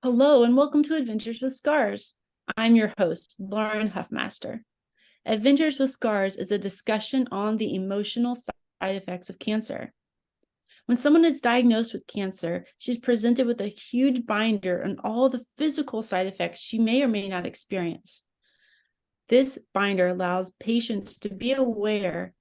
Hello and welcome to Adventures with Scars. I'm your host, Lauren Huffmaster. Adventures with Scars is a discussion on the emotional side effects of cancer. When someone is diagnosed with cancer, she's presented with a huge binder on all the physical side effects she may or may not experience. This binder allows patients to be aware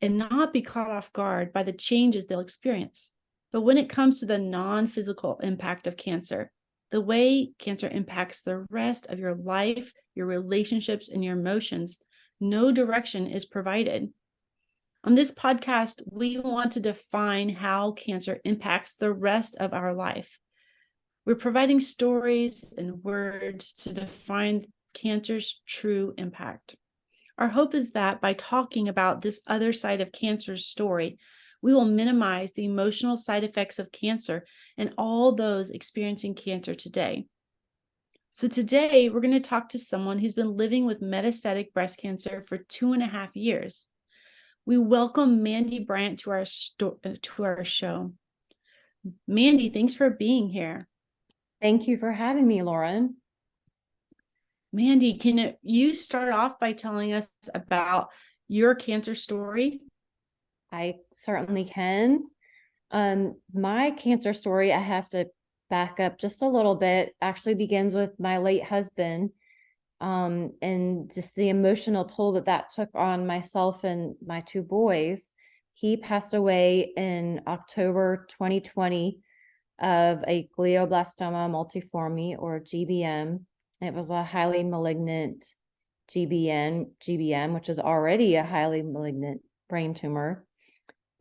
and not be caught off guard by the changes they'll experience. But when it comes to the non-physical impact of cancer, the way cancer impacts the rest of your life, your relationships, and your emotions, no direction is provided. On this podcast, we want to define how cancer impacts the rest of our life. We're providing stories and words to define cancer's true impact. Our hope is that by talking about this other side of cancer's story, we will minimize the emotional side effects of cancer and all those experiencing cancer today. So today, we're going to talk to someone who's been living with metastatic breast cancer for 2.5 years. We welcome Mandy Bryant to our show. Mandy, thanks for being here. Thank you for having me, Lauren. Mandy, can you start off by telling us about your cancer story? I certainly can. My cancer story, I have to back up just a little bit, actually begins with my late husband, and just the emotional toll that took on myself and my two boys. He passed away in October 2020 of a glioblastoma multiforme, or GBM. It was a highly malignant GBM, which is already a highly malignant brain tumor.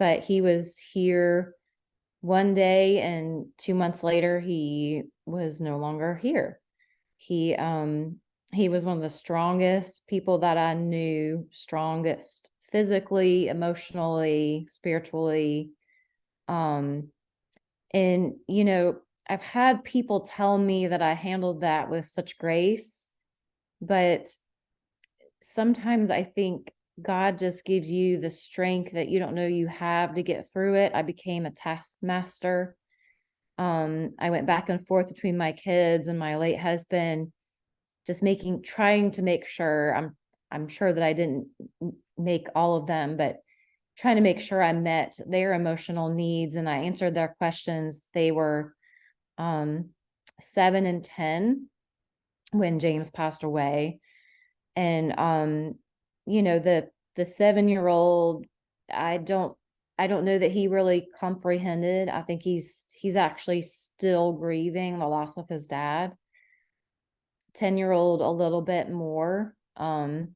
But he was here one day, and 2 months later, he was no longer here. He was one of the strongest people that I knew, strongest physically, emotionally, spiritually. And, I've had people tell me that I handled that with such grace, but sometimes I think God just gives you the strength that you don't know you have to get through it. I became a taskmaster. I went back and forth between my kids and my late husband, just trying to make sure, I'm sure that I didn't make all of them, but trying to make sure I met their emotional needs and I answered their questions. They were 7 and 10 when James passed away. And the 7-year-old, I don't know that he really comprehended. I think he's actually still grieving the loss of his dad. 10-year-old a little bit more. And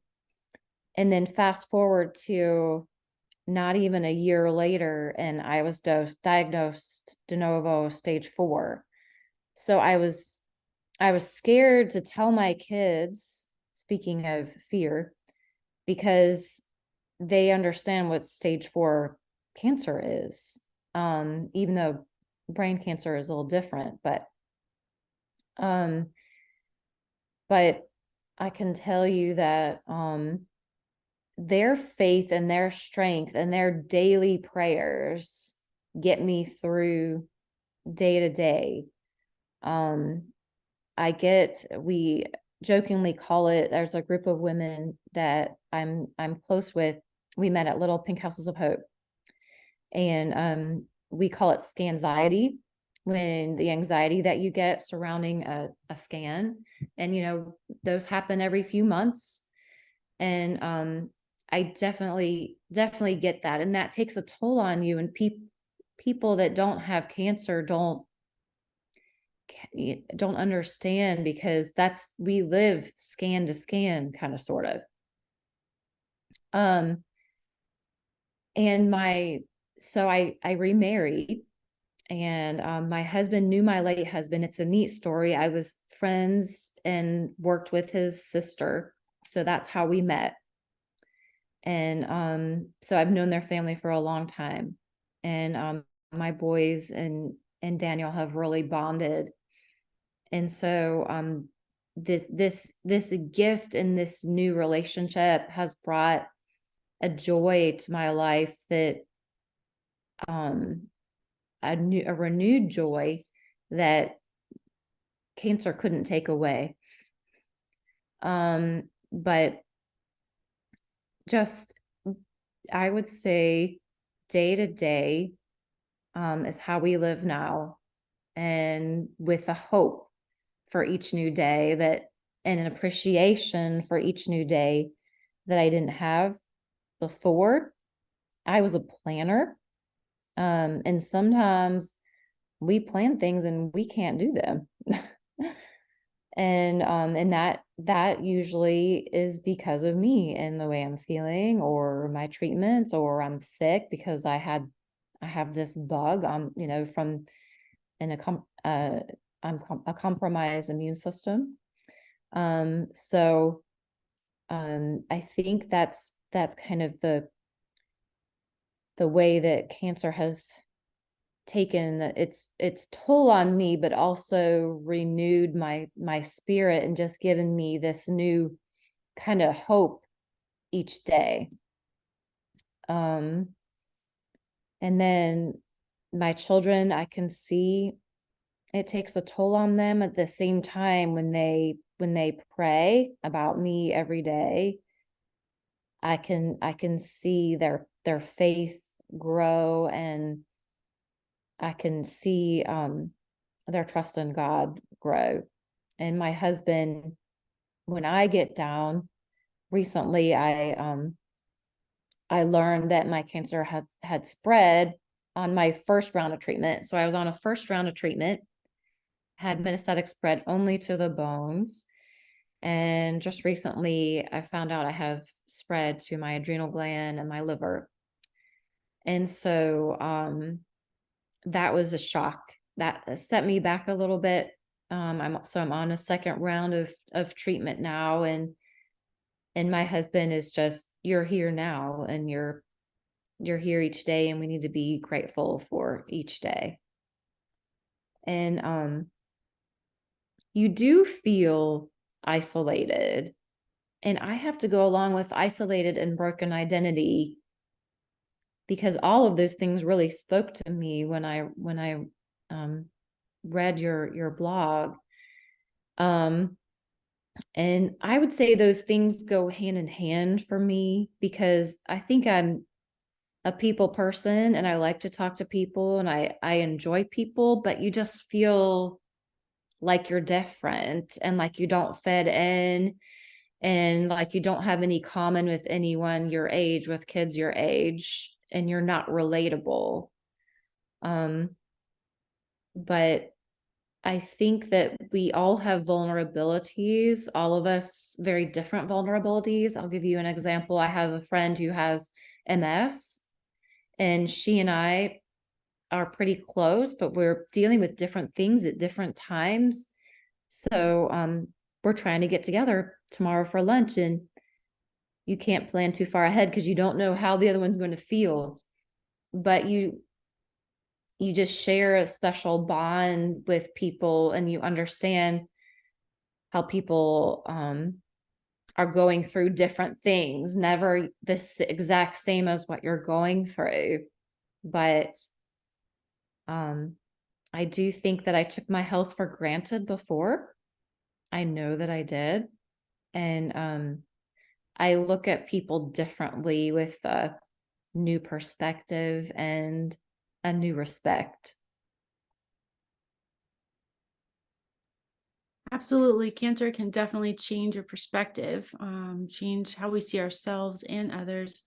then fast forward to not even a year later, and I was diagnosed de novo stage 4. So I was scared to tell my kids, speaking of fear, because they understand what stage 4 cancer is. Even though brain cancer is a little different, but I can tell you that their faith and their strength and their daily prayers get me through day to day. We jokingly call it, there's a group of women that I'm close with. We met at Little Pink Houses of Hope. And we call it scanxiety, when the anxiety that you get surrounding a scan. And, those happen every few months. And I definitely get that. And that takes a toll on you. And people that don't have cancer don't understand, because we live scan to scan, kind of, sort of. So I remarried, and my husband knew my late husband. It's a neat story. I was friends and worked with his sister, so that's how we met. And so I've known their family for a long time, and my boys and Daniel have really bonded. And so this gift and this new relationship has brought a joy to my life, that a renewed joy that cancer couldn't take away. But just, I would say day to day is how we live now, and with a hope for each new day, that, and an appreciation for each new day that I didn't have before. I was a planner. And sometimes we plan things and we can't do them. And that usually is because of me and the way I'm feeling, or my treatments, or I'm sick because I have this bug, from a compromised immune system. So I think that's kind of the way that cancer has taken its toll on me, but also renewed my spirit and just given me this new kind of hope each day. And then my children, I can see it takes a toll on them. At the same time, when they pray about me every day, I can see their faith grow, and I can see their trust in God grow. And my husband, when I get down, recently I learned that my cancer had spread on my first round of treatment. So I was on a first round of treatment, had metastatic spread only to the bones. And just recently I found out I have spread to my adrenal gland and my liver. And so that was a shock. That set me back a little bit. I'm on a second round of treatment now, and my husband is just, you're here now, and you're here each day, and we need to be grateful for each day. And you do feel isolated, and I have to go along with isolated and broken identity, because all of those things really spoke to me when I read your blog. And I would say those things go hand in hand for me, because I think I'm a people person and I like to talk to people, and I enjoy people, but you just feel like you're different, and like you don't fit in, and like you don't have any common with anyone your age, with kids your age, and you're not relatable. But I think that we all have vulnerabilities, all of us very different vulnerabilities. I'll give you an example. I have a friend who has MS, and she and I are pretty close, but we're dealing with different things at different times. So we're trying to get together tomorrow for lunch, and you can't plan too far ahead because you don't know how the other one's going to feel. But you just share a special bond with people, and you understand how people are going through different things, never this exact same as what you're going through. But I do think that I took my health for granted before. I know that I did. And I look at people differently, with a new perspective and a new respect. Absolutely. Cancer can definitely change your perspective, change how we see ourselves and others.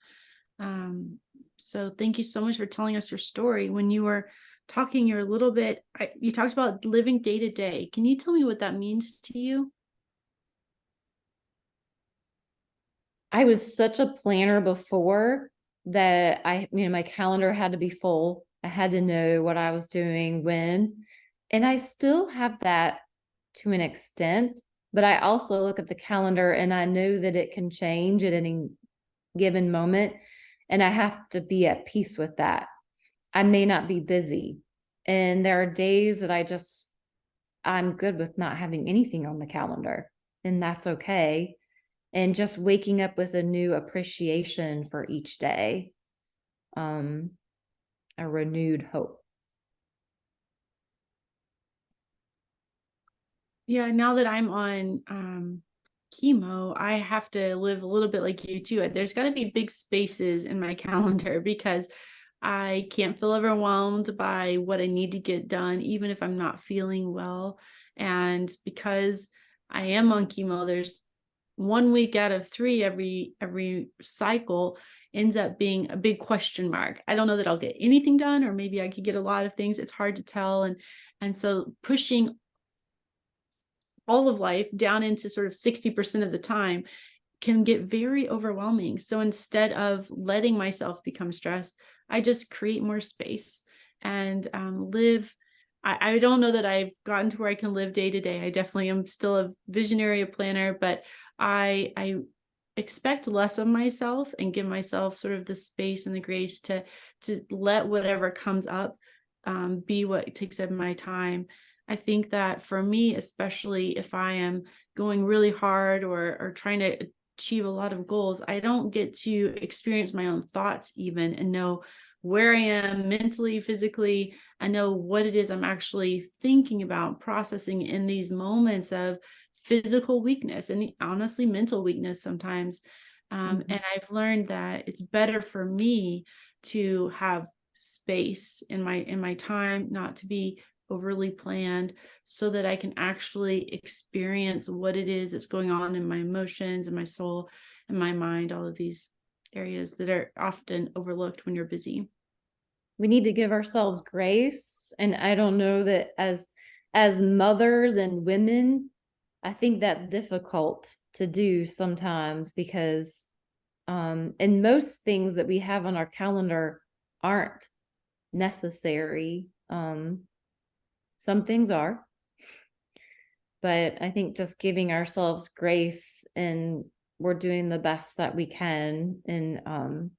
So thank you so much for telling us your story. When you were talking, you're a little bit, you talked about living day to day. Can you tell me what that means to you? I was such a planner before that my calendar had to be full. I had to know what I was doing when, and I still have that to an extent, but I also look at the calendar and I know that it can change at any given moment, and I have to be at peace with that. I may not be busy, and there are days that I'm good with not having anything on the calendar, and that's okay. And just waking up with a new appreciation for each day, a renewed hope. Yeah, now that I'm on chemo, I have to live a little bit like you too. There's got to be big spaces in my calendar because I can't feel overwhelmed by what I need to get done, even if I'm not feeling well. And because I am on chemo, there's 1 week out of three every cycle ends up being a big question mark. I don't know that I'll get anything done, or maybe I could get a lot of things. It's hard to tell. And so pushing all of life down into sort of 60% of the time can get very overwhelming. So instead of letting myself become stressed, I just create more space and live. I don't know that I've gotten to where I can live day to day. I definitely am still a visionary, a planner, but I expect less of myself and give myself sort of the space and the grace to let whatever comes up be what takes up my time. I think that for me, especially if I am going really hard or trying to achieve a lot of goals, I don't get to experience my own thoughts even and know where I am mentally, physically. I know what it is I'm actually thinking about, processing in these moments of physical weakness and honestly mental weakness sometimes. And I've learned that it's better for me to have space in my time, not to be overly planned, so that I can actually experience what it is that's going on in my emotions and my soul and my mind, all of these areas that are often overlooked when you're busy. We need to give ourselves grace. And I don't know that as mothers and women, I think that's difficult to do sometimes because and most things that we have on our calendar aren't necessary. Some things are, but I think just giving ourselves grace and we're doing the best that we can and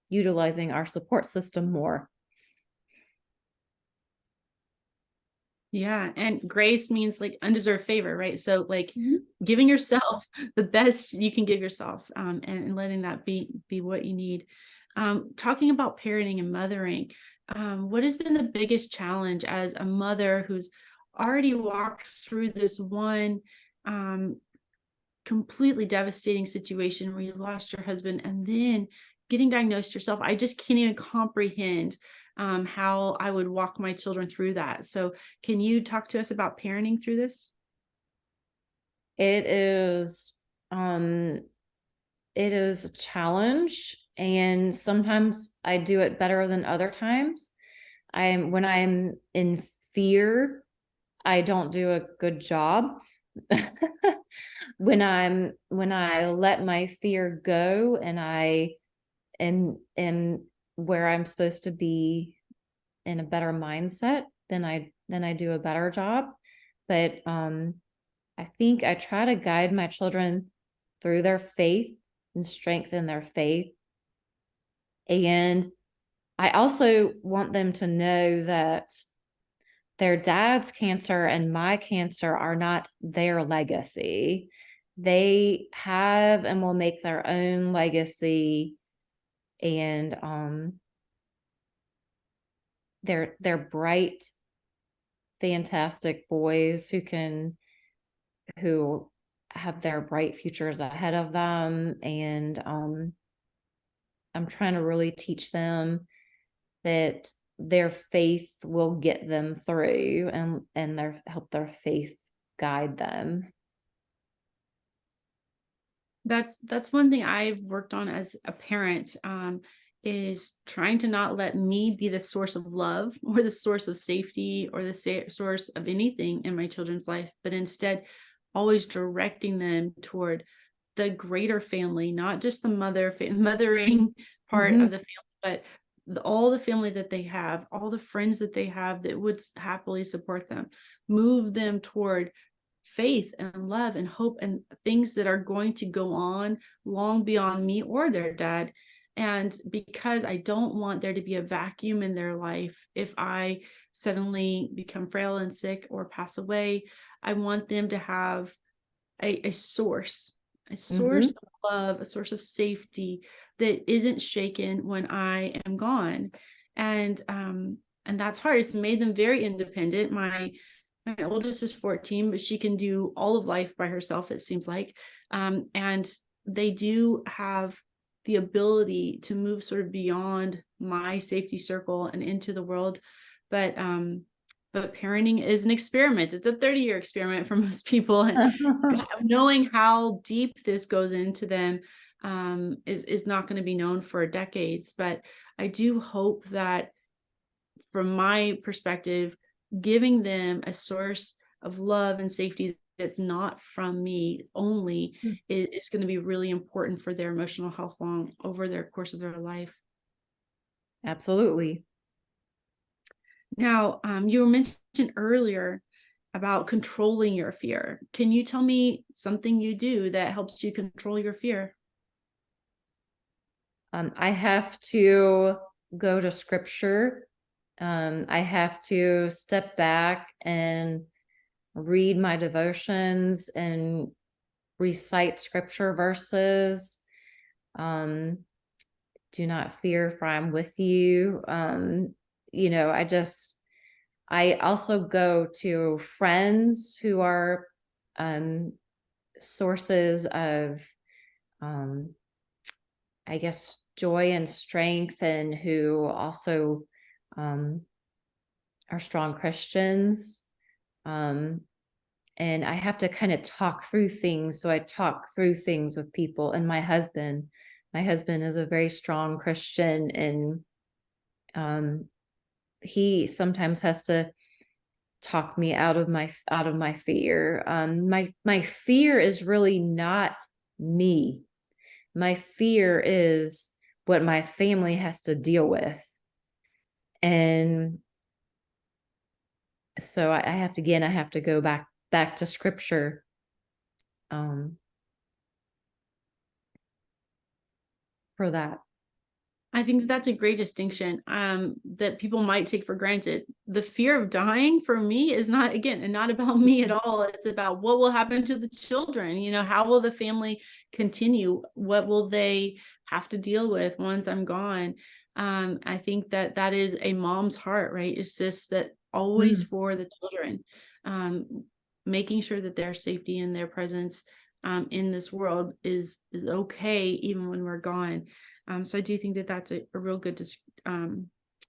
utilizing our support system more. Yeah, and grace means like undeserved favor, right? So like Mhm. giving yourself the best you can give yourself, and letting that be what you need. Talking about parenting and mothering, what has been the biggest challenge as a mother who's already walked through this one um, completely devastating situation where you lost your husband and then getting diagnosed yourself? I just can't even comprehend how I would walk my children through that. So can you talk to us about parenting through this? It is um it is a challenge and sometimes I do it better than other times. When I'm in fear, I don't do a good job. When I let my fear go and I am where I'm supposed to be in a better mindset, then I do a better job. But I think I try to guide my children through their faith and strengthen their faith. And I also want them to know that their dad's cancer and my cancer are not their legacy. They have and will make their own legacy. And they're bright, fantastic boys who have their bright futures ahead of them. And I'm trying to really teach them that their faith will get them through and help their faith guide them. That's one thing I've worked on as a parent, is trying to not let me be the source of love or the source of safety or the source of anything in my children's life, but instead always directing them toward the greater family, not just the mothering part Mm-hmm. of the family, but all the family that they have, all the friends that they have that would happily support them, move them toward faith and love and hope and things that are going to go on long beyond me or their dad. And because I don't want there to be a vacuum in their life if I suddenly become frail and sick or pass away, I want them to have a source, a source Mm-hmm. of love, a source of safety that isn't shaken when I am gone. And that's hard. It's made them very independent. My My oldest is 14, but she can do all of life by herself, it seems like. And they do have the ability to move sort of beyond my safety circle and into the world. But parenting is an experiment. It's a 30-year experiment for most people. And knowing how deep this goes into them is not going to be known for decades. But I do hope that, from my perspective, giving them a source of love and safety that's not from me only is going to be really important for their emotional health long over their course of their life. Absolutely. Now, you mentioned earlier about controlling your fear. Can you tell me something you do that helps you control your fear? I have to go to scripture. I have to step back and read my devotions and recite scripture verses. Do not fear, for I'm with you. I also go to friends who are sources of, I guess, joy and strength, and who also are strong Christians. And I have to kind of talk through things. So I talk through things with people. And my husband is a very strong Christian, and he sometimes has to talk me out of my fear. My fear is really not me. My fear is what my family has to deal with. And so I have to go back to scripture. For that. I think that's a great distinction that people might take for granted. The fear of dying for me is not, again, and not about me at all. It's about what will happen to the children. How will the family continue? What will they have to deal with once I'm gone? I think that is a mom's heart, right? It's just that always for the children, making sure that their safety and their presence in this world is okay, even when we're gone. So I do think that that's a real good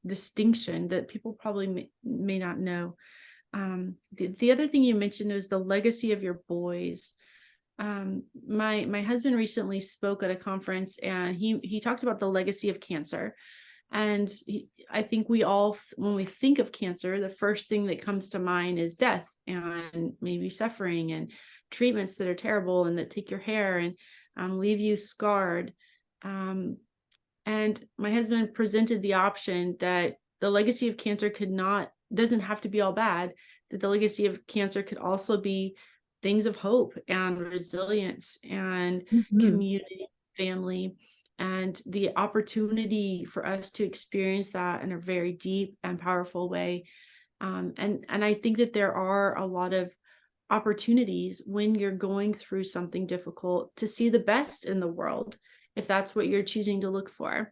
distinction that people probably may not know. The other thing you mentioned was the legacy of your boys. My husband recently spoke at a conference, and he talked about the legacy of cancer. And I think we all, when we think of cancer, the first thing that comes to mind is death and maybe suffering and treatments that are terrible and that take your hair and leave you scarred. And my husband presented the option that the legacy of cancer doesn't have to be all bad, that the legacy of cancer could also be things of hope and resilience and community, family, and the opportunity for us to experience that in a very deep and powerful way. And I think that there are a lot of opportunities when you're going through something difficult to see the best in the world, if that's what you're choosing to look for.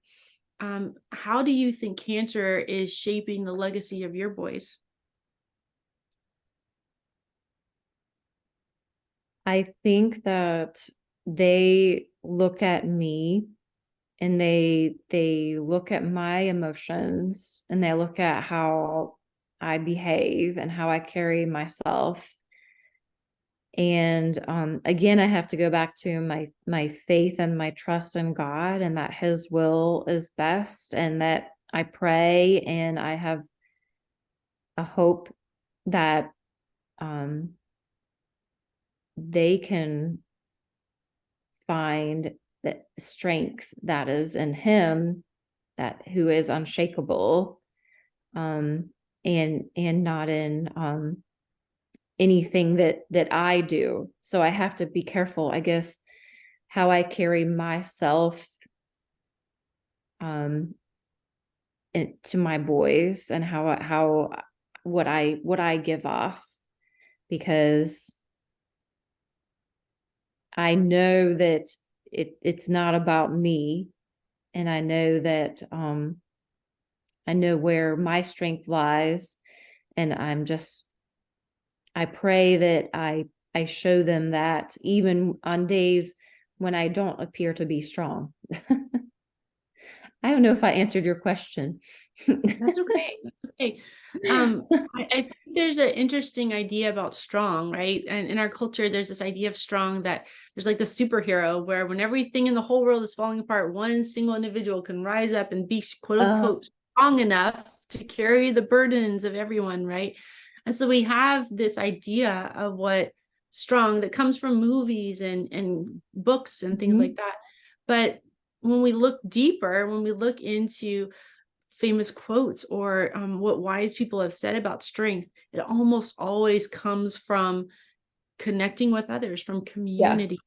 How do you think cancer is shaping the legacy of your boys? I think that they look at me, and they look at my emotions, and they look at how I behave and how I carry myself. And again, I have to go back to my faith and my trust in God, and that His will is best, and that I pray, and I have a hope that they can find the strength that is in Him, that who is unshakable, and not in anything that I do. So I have to be careful, I guess, how I carry myself to my boys, and how what I give off, because I know that it's not about me, and I know that I know where my strength lies, and I'm just I pray that I show them that even on days when I don't appear to be strong. I don't know if I answered your question. That's okay. That's okay. I think there's an interesting idea about strong, right? And in our culture, there's this idea of strong that there's like the superhero where when everything in the whole world is falling apart, one single individual can rise up and be quote unquote strong enough to carry the burdens of everyone, right? And so we have this idea of what strong that comes from movies and books and things like that. But when we look deeper, when we look into famous quotes or what wise people have said about strength, it almost always comes from connecting with others, from Yeah. community,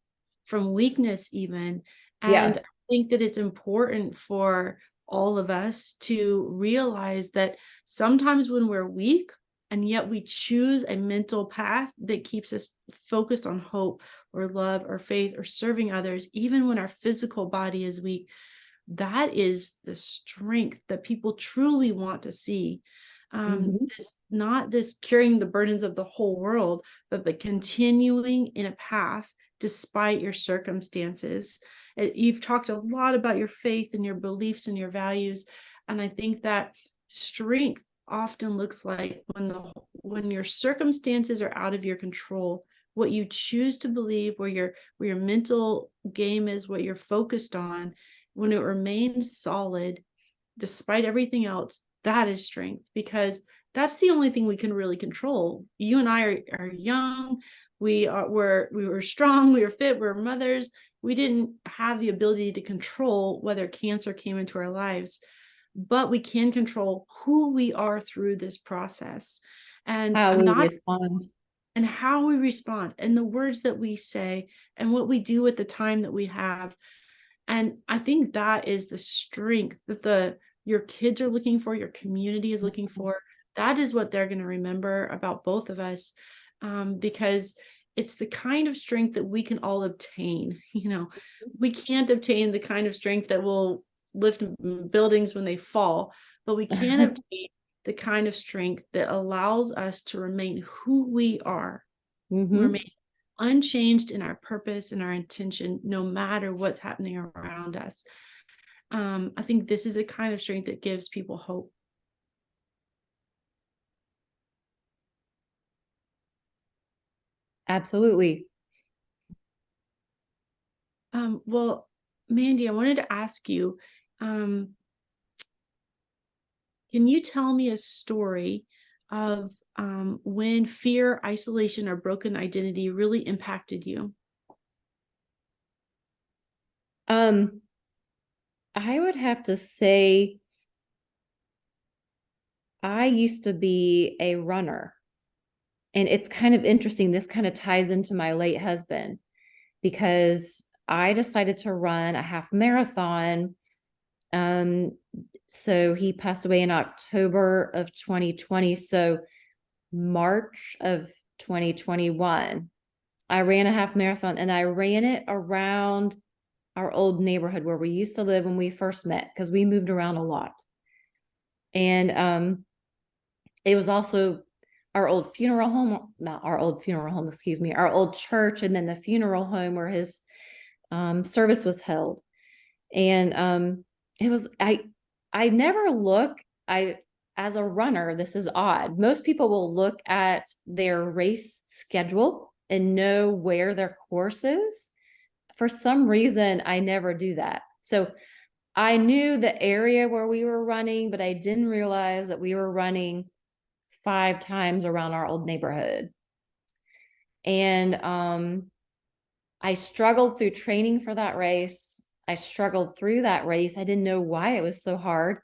from weakness, even. And Yeah. I think that it's important for all of us to realize that sometimes when we're weak, and yet we choose a mental path that keeps us focused on hope or love or faith or serving others, even when our physical body is weak, that is the strength that people truly want to see. This, not this carrying the burdens of the whole world, but continuing in a path despite your circumstances. You've talked a lot about your faith and your beliefs and your values, and I think that strength often looks like when your circumstances are out of your control, what you choose to believe, where your mental game is, what you're focused on, when it remains solid despite everything else, that is strength, because that's the only thing we can really control. You and I are young, we were strong, we were fit, we were mothers. We didn't have the ability to control whether cancer came into our lives, but we can control who we are through this process, and How we that respond. and how we respond and the words that we say and what we do with the time that we have. And I think that is the strength that your kids are looking for, your community is looking for. That is what they're going to remember about both of us, because it's the kind of strength that we can all obtain. We can't obtain the kind of strength that will lift buildings when they fall, but we can obtain the kind of strength that allows us to remain who we are, remain unchanged in our purpose and our intention, no matter what's happening around us. I think this is a kind of strength that gives people hope. Absolutely. Well, Mandy, I wanted to ask you, can you tell me a story of when fear, isolation, or broken identity really impacted you? I would have to say I used to be a runner. And it's kind of interesting. This kind of ties into my late husband because I decided to run a half marathon. Um, so he passed away in October of 2020. So March of 2021, I ran a half marathon and I ran it around our old neighborhood where we used to live when we first met because we moved around a lot. And it was also our old funeral home, not our old funeral home, excuse me, our old church, and then the funeral home where his service was held. And it was, I never look, as a runner, this is odd. Most people will look at their race schedule and know where their course is. For some reason, I never do that. So I knew the area where we were running, but I didn't realize that we were running 5 times around our old neighborhood. And I struggled through training for that race. I struggled through that race. I didn't know why it was so hard.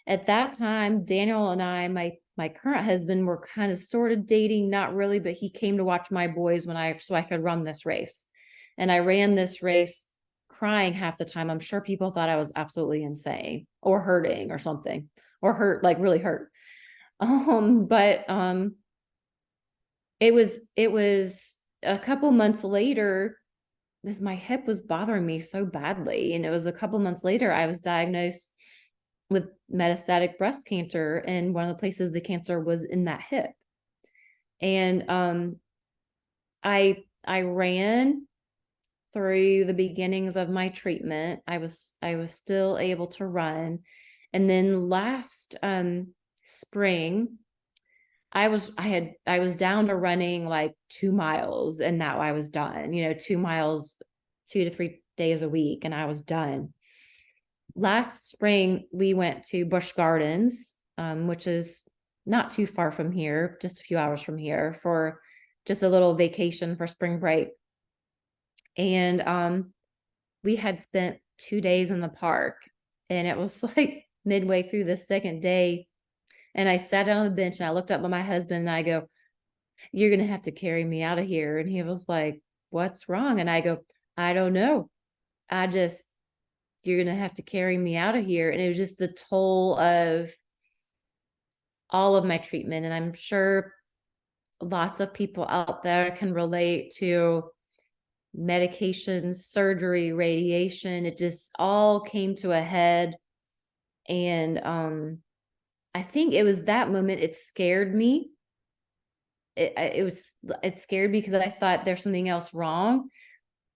At that time, Daniel and I, my current husband, were kind of sort of dating, not really, but he came to watch my boys so I could run this race. And I ran this race crying half the time. I'm sure people thought I was absolutely insane or hurting or something, or hurt, like really hurt. But it was a couple months later, because my hip was bothering me so badly. And it was a couple months later, I was diagnosed with metastatic breast cancer. And one of the places the cancer was in that hip. And I ran through the beginnings of my treatment. I was still able to run. And then last spring, I was down to running like 2 miles, and now I was done, 2 miles, 2 to 3 days a week, and I was done. Last spring, we went to Busch Gardens, which is not too far from here, just a few hours from here, for just a little vacation for spring break. And we had spent 2 days in the park, and it was like midway through the second day. And I sat down on the bench and I looked up at my husband and I go, "You're going to have to carry me out of here." And he was like, "What's wrong?" And I go, "I don't know. You're going to have to carry me out of here." And it was just the toll of all of my treatment. And I'm sure lots of people out there can relate to medications, surgery, radiation. It just all came to a head. And I think it was that moment, it scared me. It scared me because I thought there's something else wrong.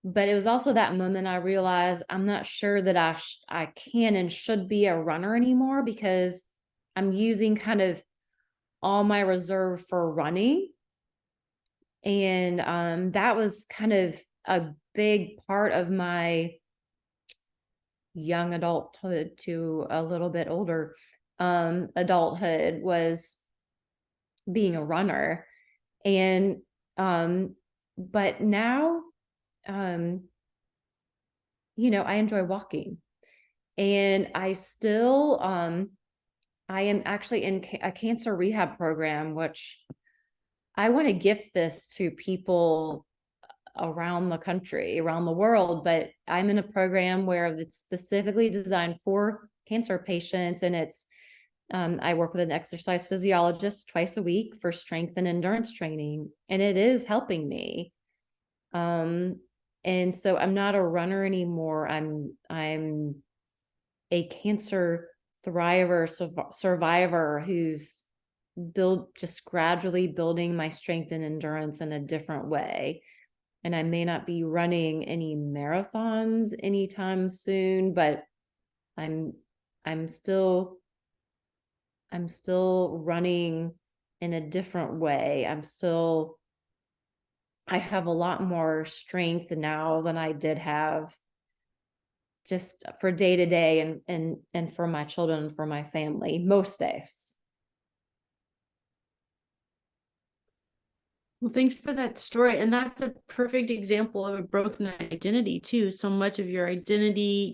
But it was also that moment I realized I'm not sure that I can and should be a runner anymore, because I'm using kind of all my reserve for running. And that was kind of a big part of my young adulthood to a little bit older adulthood, was being a runner. And but now I enjoy walking, and I still I am actually in a cancer rehab program, which I want to gift this to people around the country, around the world. But I'm in a program where it's specifically designed for cancer patients, and it's I work with an exercise physiologist twice a week for strength and endurance training, and it is helping me. And so I'm not a runner anymore. I'm a cancer survivor who's just gradually building my strength and endurance in a different way. And I may not be running any marathons anytime soon, but I'm still running in a different way. I have a lot more strength now than I did have just for day to day, and for my children, for my family, most days. Well, thanks for that story. And that's a perfect example of a broken identity too. So much of your identity,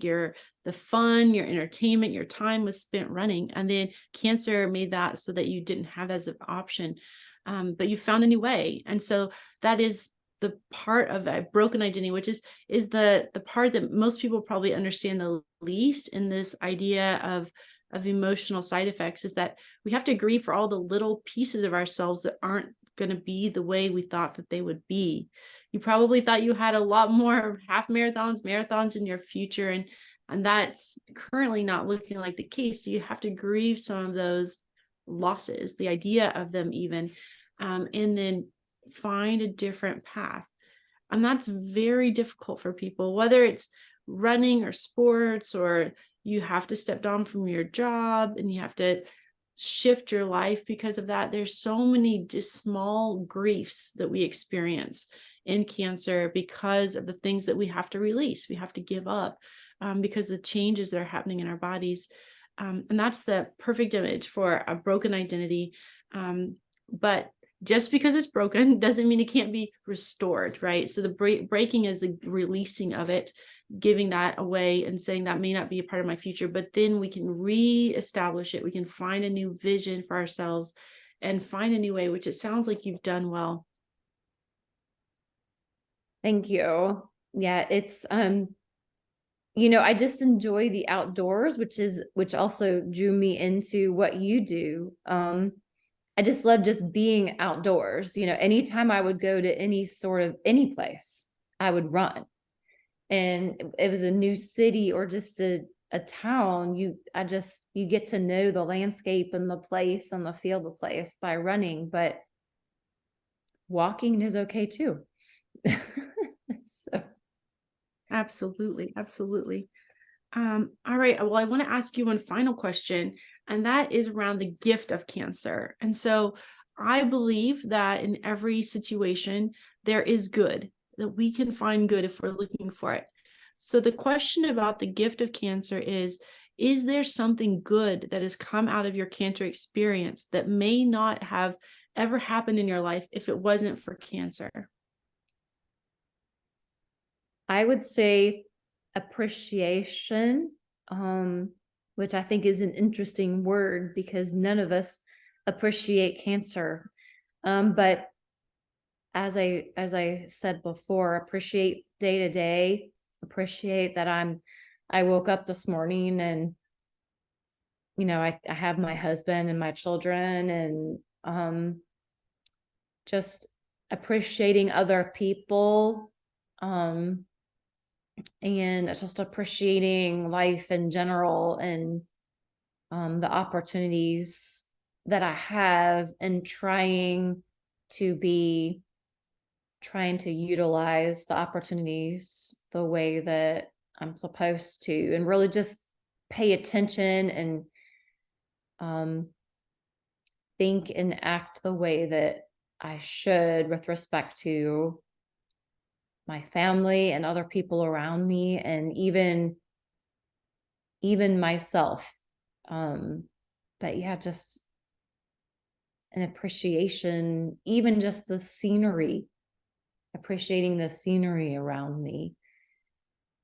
the fun, your entertainment, your time was spent running. And then cancer made that so that you didn't have that as an option. But you found a new way. And so that is the part of a broken identity, which is the part that most people probably understand the least in this idea of emotional side effects, is that we have to grieve for all the little pieces of ourselves that aren't going to be the way we thought that they would be. You probably thought you had a lot more half marathons in your future, and that's currently not looking like the case. So you have to grieve some of those losses, the idea of them even, and then find a different path. And that's very difficult for people, whether it's running or sports, or you have to step down from your job and you have to shift your life because of that. There's so many small griefs that we experience in cancer because of the things that we have to release, we have to give up, because the changes that are happening in our bodies. And that's the perfect image for a broken identity. But just because it's broken doesn't mean it can't be restored, right? So the breaking is the releasing of it, giving that away and saying that may not be a part of my future, but then we can reestablish it. We can find a new vision for ourselves and find a new way, which it sounds like you've done well. Thank you. Yeah, it's I just enjoy the outdoors, which also drew me into what you do. I just love just being outdoors. Anytime I would go to any place, I would run. And it was a new city or just a town, you get to know the landscape and the place and the feel of the place by running. But walking is okay too. So. Absolutely. Absolutely. All right. Well, I want to ask you one final question, and that is around the gift of cancer. And so I believe that in every situation, there is good, that we can find good if we're looking for it. So the question about the gift of cancer is there something good that has come out of your cancer experience that may not have ever happened in your life if it wasn't for cancer? I would say appreciation, which I think is an interesting word because none of us appreciate cancer. But as I said before, appreciate day to day, appreciate that I woke up this morning and, you know, I have my husband and my children, and just appreciating other people, and just appreciating life in general, and the opportunities that I have, and trying to utilize the opportunities the way that I'm supposed to, and really just pay attention and think and act the way that I should with respect to my family and other people around me, and even myself. But yeah, just an appreciation, even just the scenery, appreciating the scenery around me,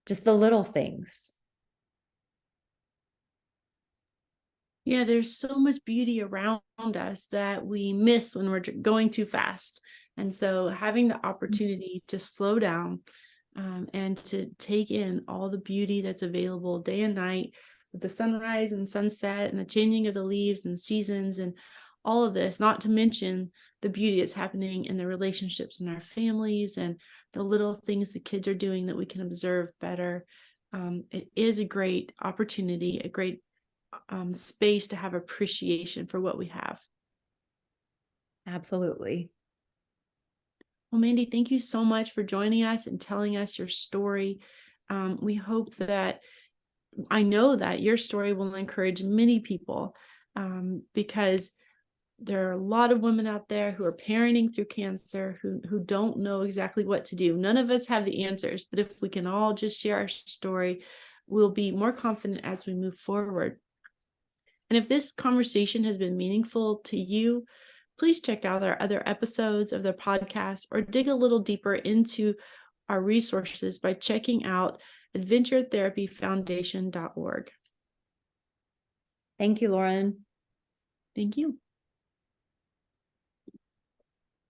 just the little things. Yeah, there's so much beauty around us that we miss when we're going too fast. And so having the opportunity to slow down, and to take in all the beauty that's available day and night, with the sunrise and sunset and the changing of the leaves and seasons and all of this, not to mention the beauty that's happening in the relationships in our families and the little things the kids are doing that we can observe better. It is a great opportunity, a great space to have appreciation for what we have. Absolutely. Well, Mandy, thank you so much for joining us and telling us your story. We hope that, I know that your story will encourage many people, because there are a lot of women out there who are parenting through cancer, who don't know exactly what to do. None of us have the answers, but if we can all just share our story, we'll be more confident as we move forward. And if this conversation has been meaningful to you, please check out our other episodes of the podcast or dig a little deeper into our resources by checking out adventuretherapyfoundation.org. Thank you, Lauren. Thank you.